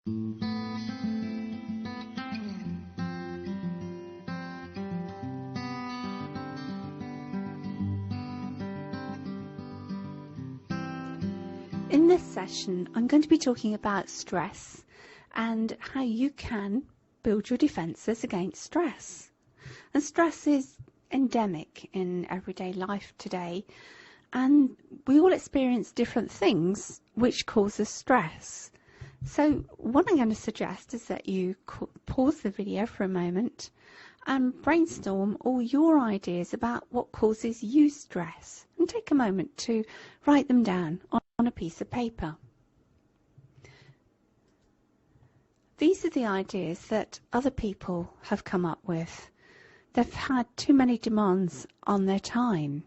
In this session, I'm going to be talking about stress and how you can build your defences against stress. And stress is endemic in everyday life today, and we all experience different things which causes stress. So what I'm going to suggest is that you pause the video for a moment and brainstorm all your ideas about what causes you stress, and take a moment to write them down on a piece of paper. These are the ideas that other people have come up with. They've had too many demands on their time.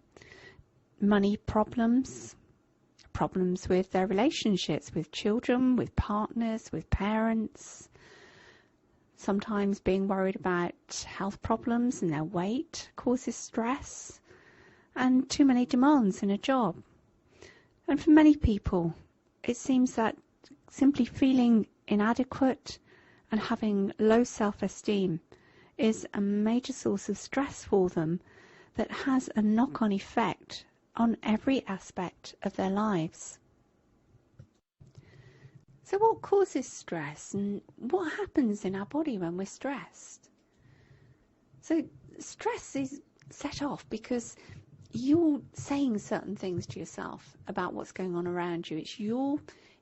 Money problems, problems with their relationships with children, with partners, with parents, sometimes being worried about health problems and their weight causes stress, and too many demands in a job. And for many people, it seems that simply feeling inadequate and having low self-esteem is a major source of stress for them that has a knock-on effect on every aspect of their lives. So what causes stress, and what happens in our body when we're stressed? So stress is set off because you're saying certain things to yourself about what's going on around you. It's your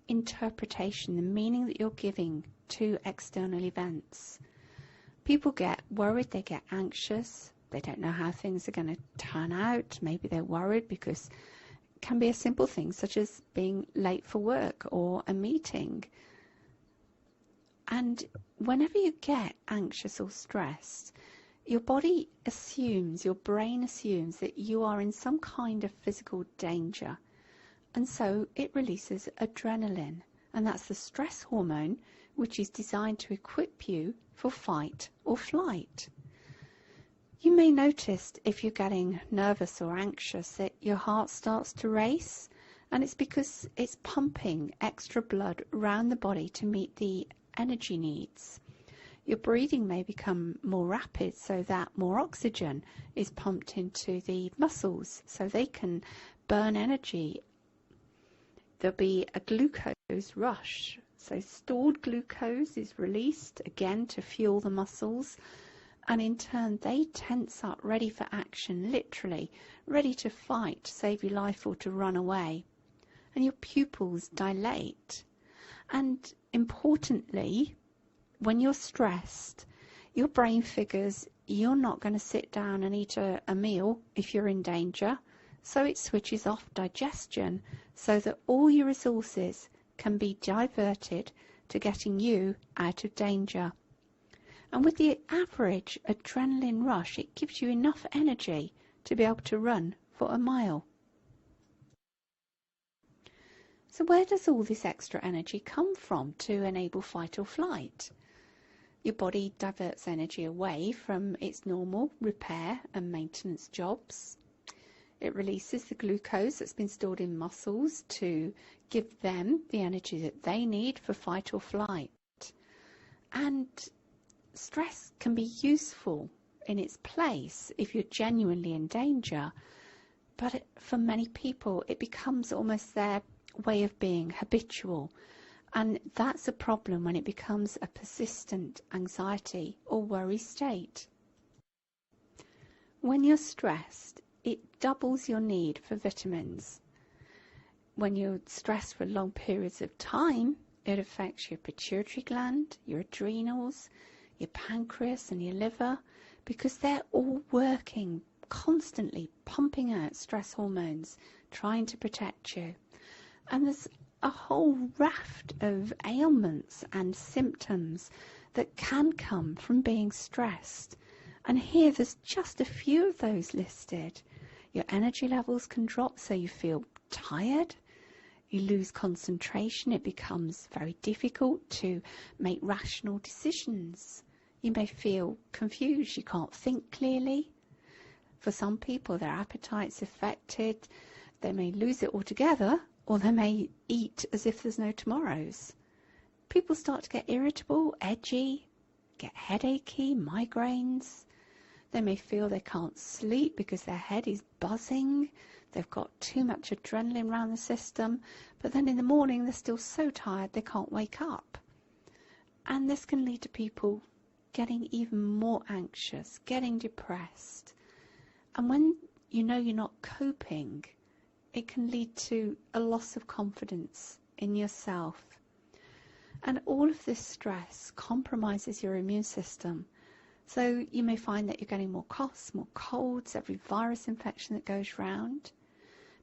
interpretation, the meaning that you're giving to external events. People get worried, they get anxious, they don't know how things are going to turn out. Maybe they're worried because it can be a simple thing such as being late for work or a meeting. And whenever you get anxious or stressed, your body assumes, your brain assumes that you are in some kind of physical danger. And so it releases adrenaline, and that's the stress hormone which is designed to equip you for fight or flight. You may notice if you're getting nervous or anxious that your heart starts to race, and it's because it's pumping extra blood around the body to meet the energy needs. Your breathing may become more rapid so that more oxygen is pumped into the muscles so they can burn energy. There'll be a glucose rush. So stored glucose is released again to fuel the muscles, and in turn they tense up, ready for action, literally ready to fight, save your life, or to run away. And your pupils dilate. And importantly, when you're stressed, your brain figures you're not going to sit down and eat a meal if you're in danger, so it switches off digestion so that all your resources can be diverted to getting you out of danger. And with the average adrenaline rush, it gives you enough energy to be able to run for a mile. So where does all this extra energy come from to enable fight or flight? Your body diverts energy away from its normal repair and maintenance jobs. It releases the glucose that's been stored in muscles to give them the energy that they need for fight or flight. And stress can be useful in its place if you're genuinely in danger, but for many people it becomes almost their way of being, habitual. And that's a problem when it becomes a persistent anxiety or worry state. When you're stressed, it doubles your need for vitamins. When you're stressed for long periods of time, it affects your pituitary gland, your adrenals, your pancreas and your liver, because they're all working constantly, pumping out stress hormones, trying to protect you. And there's a whole raft of ailments and symptoms that can come from being stressed. And here there's just a few of those listed. Your energy levels can drop, so you feel tired. You lose concentration. It becomes very difficult to make rational decisions. You may feel confused. You can't think clearly. For some people, their appetite's affected. They may lose it altogether, or they may eat as if there's no tomorrows. people start to get irritable, edgy, get headachy, migraines. They may feel they can't sleep because their head is buzzing. They've got too much adrenaline around the system, but then in the morning they're still so tired they can't wake up. And this can lead to people getting even more anxious, getting depressed. And when you know you're not coping, it can lead to a loss of confidence in yourself. And all of this stress compromises your immune system. So you may find that you're getting more coughs, more colds, every virus infection that goes round.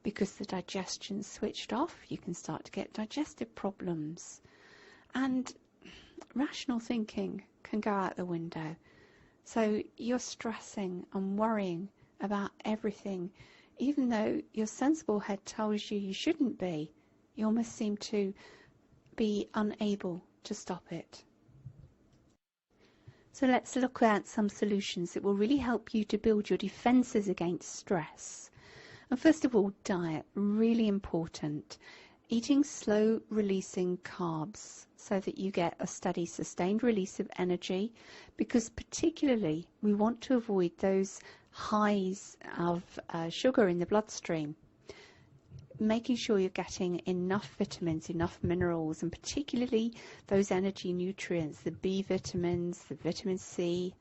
Because the digestion's switched off, you can start to get digestive problems. And rational thinking can go out the window. So you're stressing and worrying about everything. Even though your sensible head tells you you shouldn't be, you almost seem to be unable to stop it. So let's look at some solutions that will really help you to build your defences against stress. And first of all, diet, really important. Eating slow releasing carbs so that you get a steady sustained release of energy, because particularly we want to avoid those highs of sugar in the bloodstream. Making sure you're getting enough vitamins, enough minerals, and particularly those energy nutrients, the B vitamins, the vitamin C.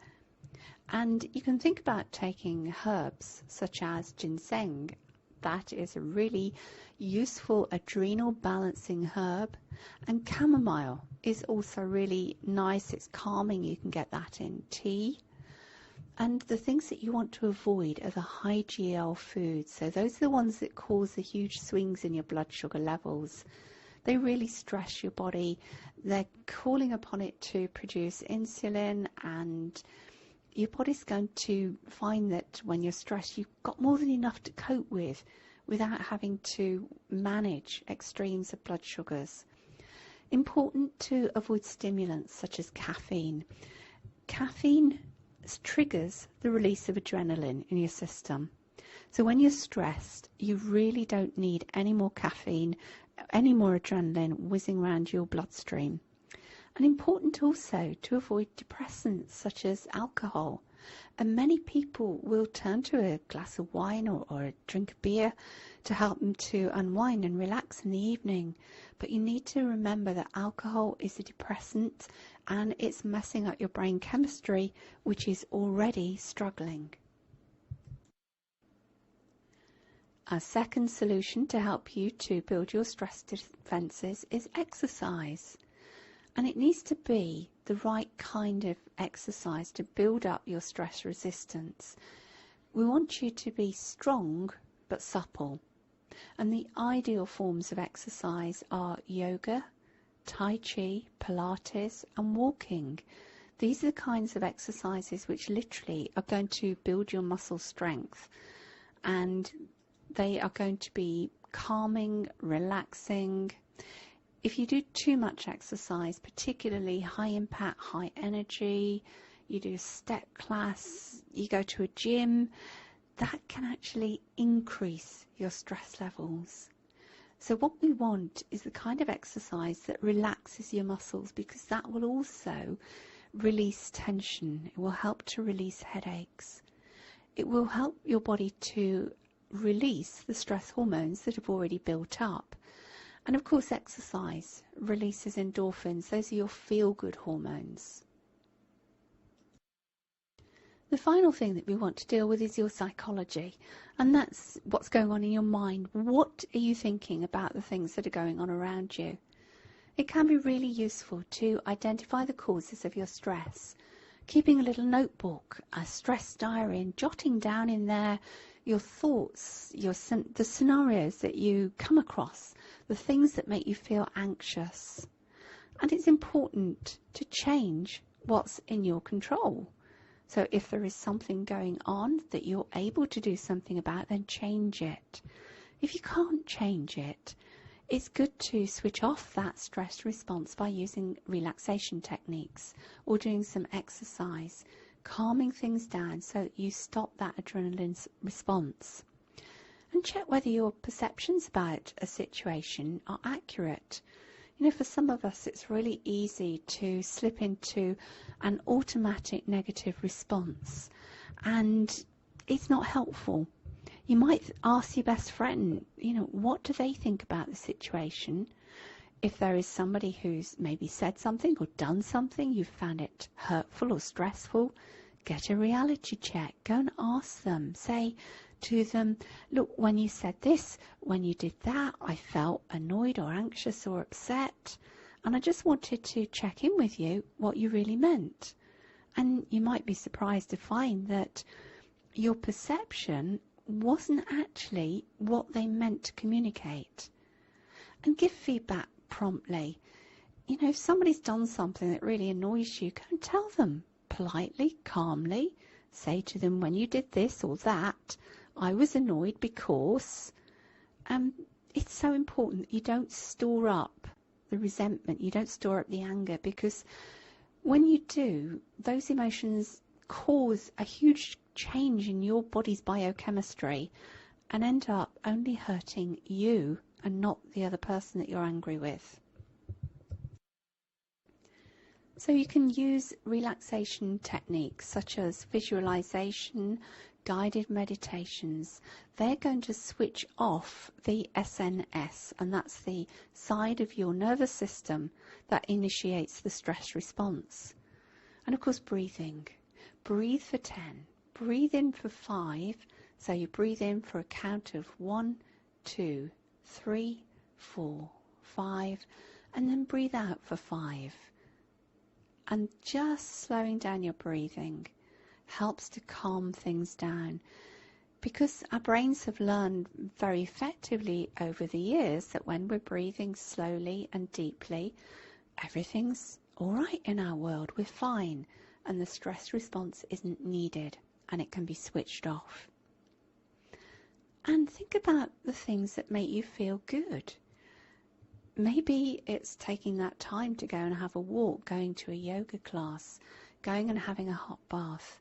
And you can think about taking herbs such as ginseng. That is a really useful adrenal balancing herb. And chamomile is also really nice. It's calming. You can get that in tea. And the things that you want to avoid are the high GL foods. So those are the ones that cause the huge swings in your blood sugar levels. They really stress your body. They're calling upon it to produce insulin, and your body's going to find that when you're stressed, you've got more than enough to cope with without having to manage extremes of blood sugars. Important to avoid stimulants such as caffeine. Caffeine triggers the release of adrenaline in your system. So when you're stressed, you really don't need any more caffeine, any more adrenaline whizzing around your bloodstream. And important also to avoid depressants such as alcohol. And many people will turn to a glass of wine or a drink of beer to help them to unwind and relax in the evening. But you need to remember that alcohol is a depressant and it's messing up your brain chemistry, which is already struggling. A second solution to help you to build your stress defences is exercise. And it needs to be the right kind of exercise to build up your stress resistance. We want you to be strong but supple. And the ideal forms of exercise are yoga, Tai Chi, Pilates and walking. These are the kinds of exercises which literally are going to build your muscle strength, and they are going to be calming, relaxing. If you do too much exercise, particularly high impact, high energy, you do a step class, you go to a gym, that can actually increase your stress levels. So what we want is the kind of exercise that relaxes your muscles, because that will also release tension. It will help to release headaches. It will help your body to release the stress hormones that have already built up. And of course, exercise releases endorphins. Those are your feel-good hormones. The final thing that we want to deal with is your psychology, and that's what's going on in your mind. What are you thinking about the things that are going on around you? It can be really useful to identify the causes of your stress, keeping a little notebook, a stress diary, and jotting down in there your thoughts, the scenarios that you come across, the things that make you feel anxious. And it's important to change what's in your control. So if there is something going on that you're able to do something about, then change it. If you can't change it, it's good to switch off that stress response by using relaxation techniques or doing some exercise, calming things down so that you stop that adrenaline response. And check whether your perceptions about a situation are accurate. For some of us, it's really easy to slip into an automatic negative response, and it's not helpful. You might ask your best friend, what do they think about the situation? If there is somebody who's maybe said something or done something, you found it hurtful or stressful, get a reality check. Go and ask them. Say to them, look, when you said this, when you did that, I felt annoyed or anxious or upset, and I just wanted to check in with you what you really meant. And you might be surprised to find that your perception wasn't actually what they meant to communicate. And give feedback promptly. If somebody's done something that really annoys you, go and tell them politely, calmly. Say to them, when you did this or that, I was annoyed because. It's so important that you don't store up the resentment, you don't store up the anger, because when you do, those emotions cause a huge change in your body's biochemistry and end up only hurting you and not the other person that you're angry with. So you can use relaxation techniques such as visualization, guided meditations. They're going to switch off the SNS, and that's the side of your nervous system that initiates the stress response. And of course, breathing. Breathe for 10. Breathe in for 5. So you breathe in for a count of 1, 2, 3, 4, 5, and then breathe out for 5. And just slowing down your breathing helps to calm things down, because our brains have learned very effectively over the years that when we're breathing slowly and deeply, everything's all right in our world. We're fine, and the stress response isn't needed, and it can be switched off. And think about the things that make you feel good. Maybe it's taking that time to go and have a walk, going to a yoga class, going and having a hot bath.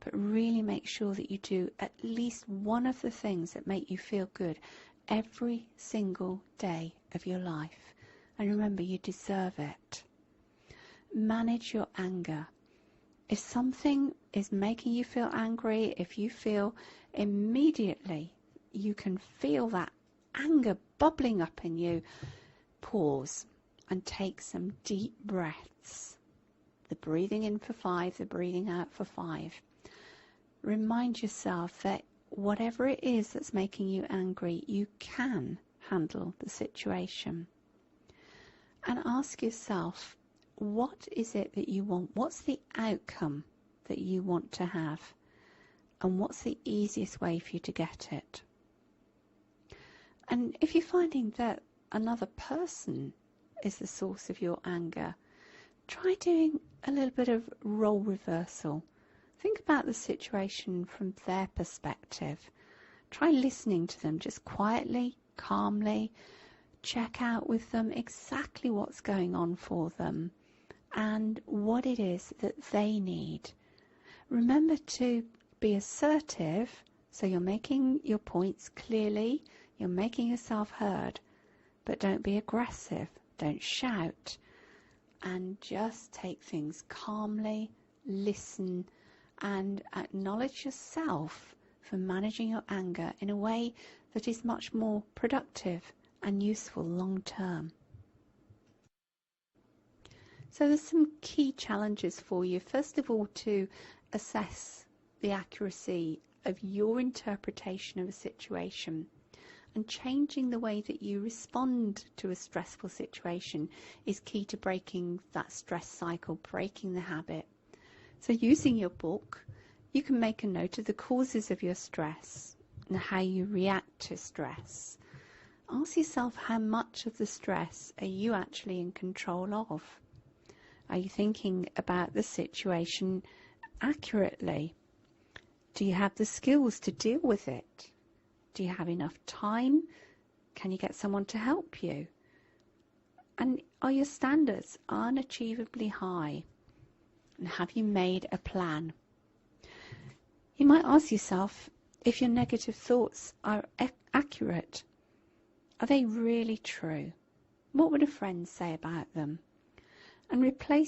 But really make sure that you do at least one of the things that make you feel good every single day of your life. And remember, you deserve it. Manage your anger. If something is making you feel angry, if you feel immediately you can feel that anger bubbling up in you, pause and take some deep breaths. The breathing in for 5, the breathing out for 5. Remind yourself that whatever it is that's making you angry, you can handle the situation. And ask yourself, what is it that you want? What's the outcome that you want to have? And what's the easiest way for you to get it? And if you're finding that another person is the source of your anger, try doing a little bit of role reversal. Think about the situation from their perspective. Try listening to them just quietly, calmly. Check out with them exactly what's going on for them and what it is that they need. Remember to be assertive, so you're making your points clearly, you're making yourself heard, but don't be aggressive, don't shout, and just take things calmly, listen, and acknowledge yourself for managing your anger in a way that is much more productive and useful long term. So there's some key challenges for you. First of all, to assess the accuracy of your interpretation of a situation, and changing the way that you respond to a stressful situation is key to breaking that stress cycle, breaking the habit. So using your book, you can make a note of the causes of your stress and how you react to stress. Ask yourself, how much of the stress are you actually in control of? Are you thinking about the situation accurately? Do you have the skills to deal with it? Do you have enough time? Can you get someone to help you? And are your standards unachievably high? And have you made a plan? You might ask yourself if your negative thoughts are accurate. Are they really true? What would a friend say about them? And replace